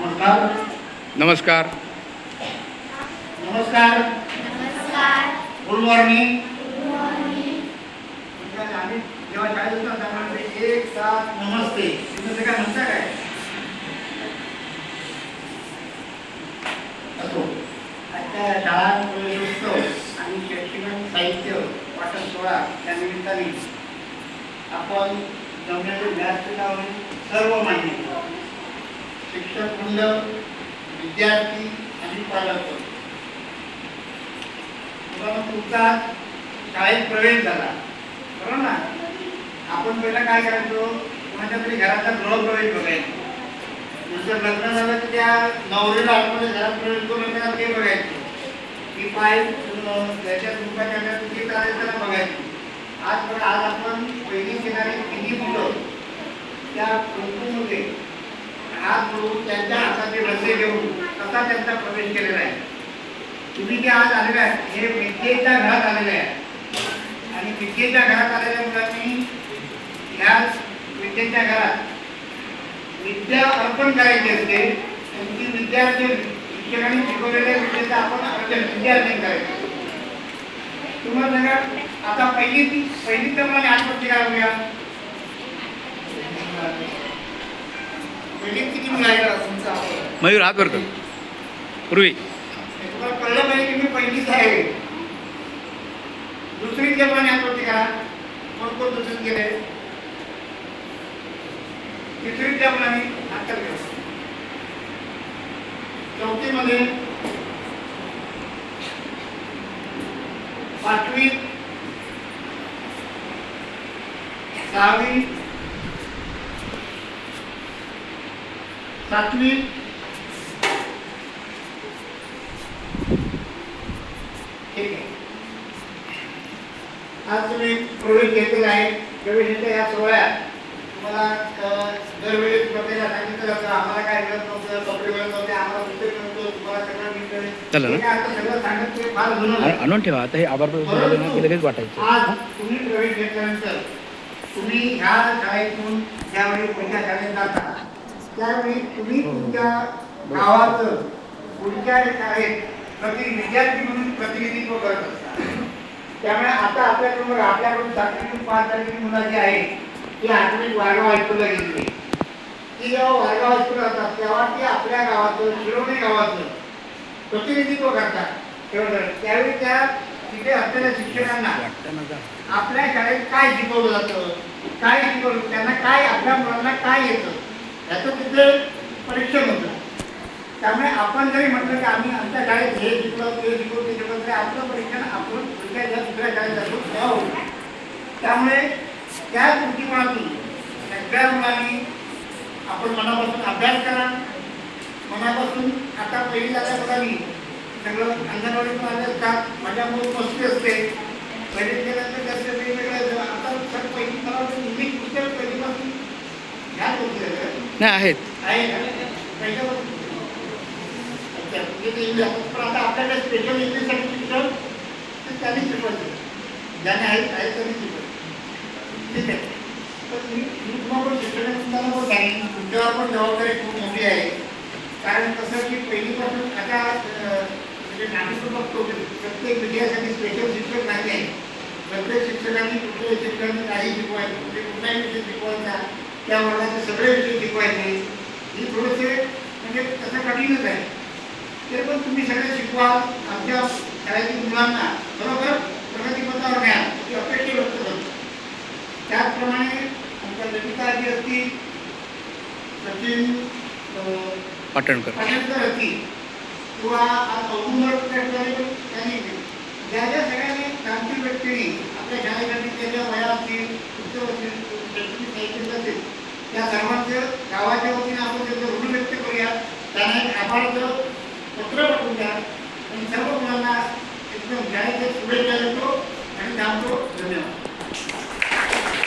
नमस्कार. नमस्कार. नमस्कार. Good morning. आम्ही जेव्हा शाळेत होतो तेव्हा म्हणते एक साथ नमस्ते. तुम्ही काय म्हणता काय? असो. आजच्या शाळा प्रवेशोत्सव आणि शैक्षणिक साहित्य वाटप सोहळा या निमित्ताने आपण जमलेले व्यासपीठावरील सर्व मान्य शिक्षक वृंद, विद्यार्थी आणि पालक, तुमचा शाळेत प्रवेश झाला बरोबर ना. आपण पहिला काय करायचो, कोणाच्या तरी घराचा गृहप्रवेश बघायचो. नंतर लग्न झालं की त्या नवरीला आतमध्ये घरात प्रवेश करून त्याला ते बघायचो की पाय त्याच्या दुःखाच्या किती चालेल त्याला बघायचो. आज आपण पहिली येणारी किती मुलं त्या कुंकूमध्ये हात जोडून त्यांच्या हाताचे रस्ते घेऊन कसा त्यांचा प्रवेश केलेला आहे. तुम्ही जे आज आलेले आहे हे विद्येच्या घरात आलेले आहे आणि विद्येच्या घरात आलेल्या मुलांनी ह्या विद्येच्या घरात विद्या अर्पण करायची असते. त्यांची विद्यार्थी शिक्षकांनी शिकवलेल्या विद्येचा आपण विद्यार्थी करायचं. तुम्हाला सांगा आता पहिली तर मला आठवण करूया. पहिलीत किती मुलं आहे तुमचा? मयूर हात वर कर. पूर्वी तुम्हाला कळलं पाहिजे की मी पहिलीच आहे. दुसरीत जेवण आठवते का? कोण कोण दुसरीत गेले? तिसरीत जेवण आम्ही आता गेलो. चौथीमध्ये, पाचवी, सहावी, सातवी, ठीक आहे. आज तुम्ही प्रवेश घेतलेला आहे. प्रवेशाच्या या सोहळ्यात तुम्हाला दरवेळेस प्रत्येकाला सांगितलं जातं आम्हाला काय मिळत नव्हतं, कपडे मिळत नव्हते, आम्हाला पुस्तक मिळतो, तुम्हाला सगळं मिळतं. आता सगळं सांगत ते फार जुनं आणून ठेवा. आता हे आभार प्रदर्शन लगेच वाटायचं. आज तुम्ही प्रवेश घेतल्यानंतर तुम्ही ह्या शाळेतून ज्यावेळी पुढच्या शाळेत जाता त्यावेळी तुम्ही तुमच्या गावाचं पुढच्या शाळेत विद्यार्थी म्हणून प्रतिनिधित्व करत असता. त्यामुळे आता आपल्याकडून 7वी ते 5 तारखेची मुलं जी आहे ती आठवीत वारगाव हायस्कूलला गेली. ती जेव्हा वारगाव हायस्कूल असतात तेव्हा ती आपल्या गावाचं शिरोडे गावाचं प्रतिनिधित्व करतात. त्यावेळी त्या तिथे असलेल्या शिक्षकांना आपल्या शाळेत काय शिकवलं जातं, काय शिकवलं, त्यांना काय, आपल्या मुलांना काय येतं याचं तिथे परीक्षण होतं. त्यामुळे आपण जरी म्हटलं की आम्ही आमच्या शाळेत हे शिकलो ते शिकलो ते शिकलो तरी आपलं परीक्षण आपण दुसऱ्या शाळेत जातो. त्यामुळे त्या दृष्टिकोनातून सगळ्या मुलांनी आपण मनापासून अभ्यास करा. मनापासून आता पहिली जात्या मुलांनी सगळं अंगणवाडीतून आले असतात. माझ्यामुळे मस्ती असते. पहिली गेल्यानंतर जास्त वेगवेगळ्या आता सर पहिली मला इंग्लिश पुस्तक पहिलीपासून ह्याच होते नाही आहेत आहे का पहिल्यापासून. पण आता आपल्याकडे स्पेशल इंग्लिशसाठी शिक्षण तर त्यांनी शिकवायचं. ज्याने आहेत त्यांनी शिकवायचं. ठीक आहे. तर मी तुम्हाला शिक्षणाला पण सांगेन तुमच्यावर पण जबाबदारी खूप मोठी आहे. कारण कसं की पहिलीपासून आता म्हणजे आम्ही पण बघतो प्रत्येक विषयासाठी स्पेशल शिक्षक नाही आहे. प्रत्येक शिक्षकांनी कुठल्याही शिक्षकांनी काही शिकवायचं म्हणजे कुठलाही विषय शिकवायचा त्या वर्गाचे सगळे विषय शिकवायचे. ही थोडेसे म्हणजे तसं कठीणच आहे. ते पण तुम्ही सगळे शिकवा. आमच्या शाळेतील मुलांना बरोबर प्रगतीपथावर न्या ही अपेक्षा व्यक्त करतो. त्याचप्रमाणे आमच्या ललिता जी असतील, सचिन पाटणकर असतील किंवा औदुंबर त्यांनी ज्या ज्या सगळ्यांनी कामगिरी व्यक्तींनी आपल्या शाळेसाठी त्याच्या वया असतील, पुस्तक असतील, शैक्षणिक साहित्य असेल त्या सर्वांचं गावाच्या वतीने आपण त्याचं ऋण व्यक्त करूया. त्यांना एक आभाराचं पत्र पाठवून द्या आणि सर्व मुलांना एकदम शाळेचे शुभेच्छा देतो आणि थांबतो. धन्यवाद.